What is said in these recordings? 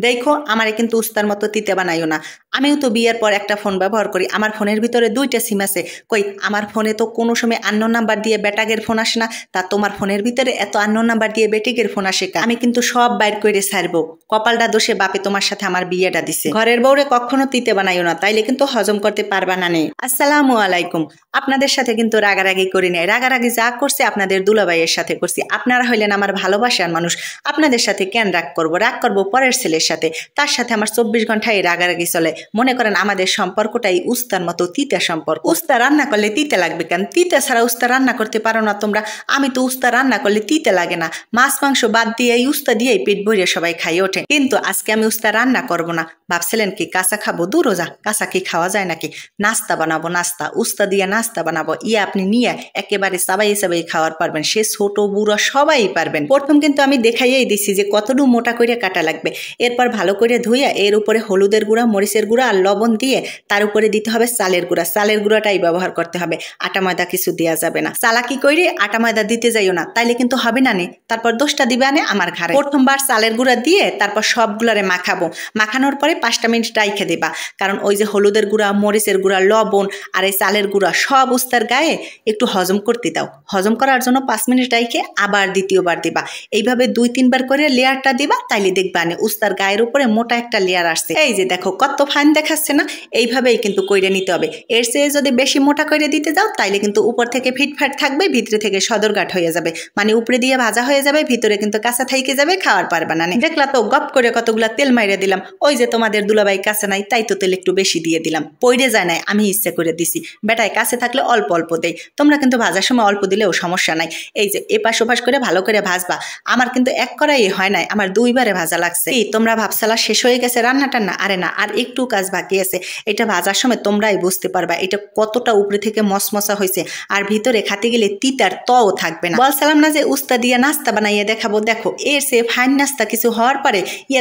দেখো আমারে কিন্তু উস্তার মতো তিতে বানাইও না। আমিও তো বিয়ের পর একটা ফোন ব্যবহার করি, আমার ফোনের ভিতরে 2টা সিম আছে। কই আমার ফোনে তো কোনো সময় আননোন নাম্বার দিয়ে বেটাগের ফোন আসে না, তা তোমার ফোনের ভিতরে এত আননোন নাম্বার দিয়ে বেটিগের ফোন আসে কা? আমি কিন্তু সব বাইর করে ছাড়বো। কপালটা দোষে বাপে তোমার সাথে আমার বিয়েটা দিছে। ঘরের বউরে কখনো তিতে বানাইও না, তাইলে কিন্তু হজম করতে পারবা না। নেই আসসালামু আলাইকুম। আপনাদের সাথে কিন্তু রাগারাগি করি নাই, রাগারাগি যা করছে আপনাদের দুলাভাইয়ের সাথে করছি। আপনারা হইলেন আমার ভালোবাসার মানুষ, আপনাদের সাথে কেন রাগ করবো? রাগ করবো পরের ছেলের সাথে, তার সাথে আমার 24 ঘন্টায় রাগারাগি চলে। মনে করেন আমাদের সম্পর্কটাই উস্তার মতো তিতা সম্পর্ক। উস্তা রান্না করলে তিতে লাগবে কেন? তিতা ছাড়া উস্তা রান্না করতে পারো না তোমরা? আমি তো উস্তা রান্না করলে তিতে লাগে না, মাছ মাংস বাদ দিয়ে এই উস্তা দিয়েই পেট ভরে সবাই খাইয়ে ওঠে। কিন্তু আজকে আমি উস্তা রান্না করবো না। ভাবছিলেন কি কাঁচা খাবো? দূর যা, কাঁচা কি খাওয়া যায় নাকি? নাস্তা বানাবো, নাস্তা উস্তা দিয়ে নাস্তা বানাবো। আপনি নিয়ে একেবারে সাবাই সাবাই খাওয়ার পারবেন, সে ছোট বুড়ো সবাই পারবেন। প্রথম কিন্তু আমি দেখাইয়াই দিছি যে কতটুকু মোটা করে কাটা লাগবে। এরপর ভালো করে ধুইয়া এর উপরে হলুদের গুঁড়া, মরিচের গুঁড়া আর লবণ দিয়ে তার উপরে দিতে হবে চালের গুঁড়া। চালের গুঁড়াটাই ব্যবহার করতে হবে, আটা ময়দা কিছু দেওয়া যাবে না। চালাকি করে আটা ময়দা দিতে যাইও না, তাইলে কিন্তু হবে না। তারপর দোষটা দিবে আনে আমার ঘরে। প্রথমবার চালের গুঁড়া দিয়ে তারপর সবগুলারে মাখাবো। মাখানোর পরে 5টা মিনিট রাইখে দিবা, কারণ ওই যে হলুদের গুঁড়া, মরিচের গুঁড়া, লবণ আর এই চালের গুঁড়া সব উস্তার গায়ে একটু হজম করতে দাও। হজম করার জন্য 5 মিনিট রাইখে আবার দ্বিতীয়বার দিবা। এইভাবে 2-3 বার করে লেয়ারটা দিবা, তাইলে দেখবা উস্তার গায়ের উপরে মোটা একটা লেয়ার আসছে। এই যে দেখো কত ফাইন দেখাচ্ছে না? এইভাবেই কিন্তু কইরে নিতে হবে। এর চেয়ে যদি বেশি মোটা করে দিতে যাও তাইলে কিন্তু উপর থেকে ফিটফাট থাকবে, ভিতরে থেকে সদরঘাট হয়ে যাবে। মানে উপরে দিয়ে ভাজা হয়ে যাবে, ভিতরে কিন্তু কাঁচা থাইকে যাবে, খাওয়ার পারবা না। দেখলা তো গপ করে কতগুলা তেল মাইরে দিলাম। ওই যে তোমাদের দুলাভাই কাছে নাই, তাই তো তেল একটু বেশি দিয়ে দিলাম। পইরে যায় নাই, আমি ইচ্ছে করে দিছি। বেটায় কাছে থাকলে অল্প অল্প দেই, তোমরা কিন্তু ভাজার সময় অল্প দিলেও সমস্যা নাই। এই যে এপাশ ওপাশ করে ভালো করে ভাজবা। আমার কিন্তু এক কড়াই হয় নাই, আমার 2বারে ভাজা লাগছে। তোমরা ভাবসালা শেষ হয়ে গেছে রান্না টান্না? আরে না, আর একটু কাজ বাকি আছে। এটা ভাজার সময় তোমরাই বুঝতে পারবা এটা কতটা উপরে থেকে মসমসা হয়েছে, আর ভিতরে খাতে গেলে তিতার তও থাকবে না। বলছিলাম না যে উস্তা দিয়ে নাস্তা বানাইয়া দেখাবো? দেখো এর সে ফাইন নাস্তা কিছু হওয়ার পরে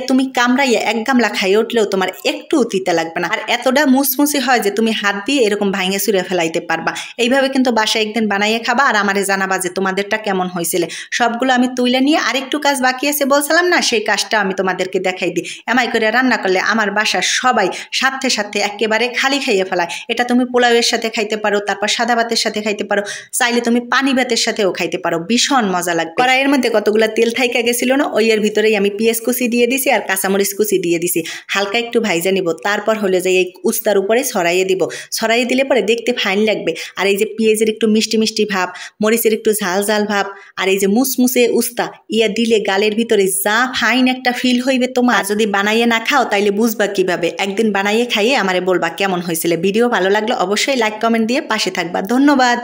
তুমি কামড়াইয়া এক গামলা খাইয়ে উঠলেও তোমার একটু তিতা লাগবে না, আর এতটা মুসমুসি হয় যে তুমি হাত দিয়ে এরকম ভাঙে চুরে ফেলাইতে পারবা। এইভাবে কিন্তু বাসায় একদিন বানাইয়ে খাবা, আর আমারে জানাবা যে তোমাদেরটা কেমন হয়েছিল। সবগুলো আমি তুলে নিয়ে আরেকটু কাজ বাকি আছে বলছিলাম না, সেই কাজটা আমি তোমাদেরকে দেখাই দিই। এমআই করে রান্না করলে আমার বাসার সবাই সাথে সাথে একেবারে খালি খাইয়ে ফেলায়। এটা তুমি পোলাওয়ের সাথে খাইতে পারো, তারপর সাদা ভাতের সাথে খাইতে পারো, চাইলে তুমি পানি ভাতের সাথেও খাইতে পারো, ভীষণ মজা লাগবে। কড়াইয়ের মধ্যে কতগুলো তেল থাইকা গেছিল না, ওই এর ভিতরেই আমি পেঁয়াজ কুচি দিয়ে দিছি আর কাঁচামরিচ কুচি দিয়ে দিছি। হালকা একটু ভাইজা নিব, তারপর হলে যে এই উস্তার উপরে ছড়াইয়ে দিব। ছড়াইয়ে দিলে পরে দেখতে ফাইন লাগবে। আর এই যে পেঁয়াজের একটু মিষ্টি মিষ্টি ভাব, মরিচের একটু ঝাল ঝাল ভাব, আর এই যে মুসমুসে উস্তা দিলে গালের ভিতরে যা ফাইন একটা ফিল হইবে তোমার। যদি বানাইয়ে না খাও তাইলে বুঝবা কিভাবে? একদিন বানাইয়ে খাইয়ে আমারে বলবা কেমন হয়েছিল। ভিডিও ভালো লাগলে অবশ্যই লাইক কমেন্ট দিয়ে পাশে থাকবা। ধন্যবাদ।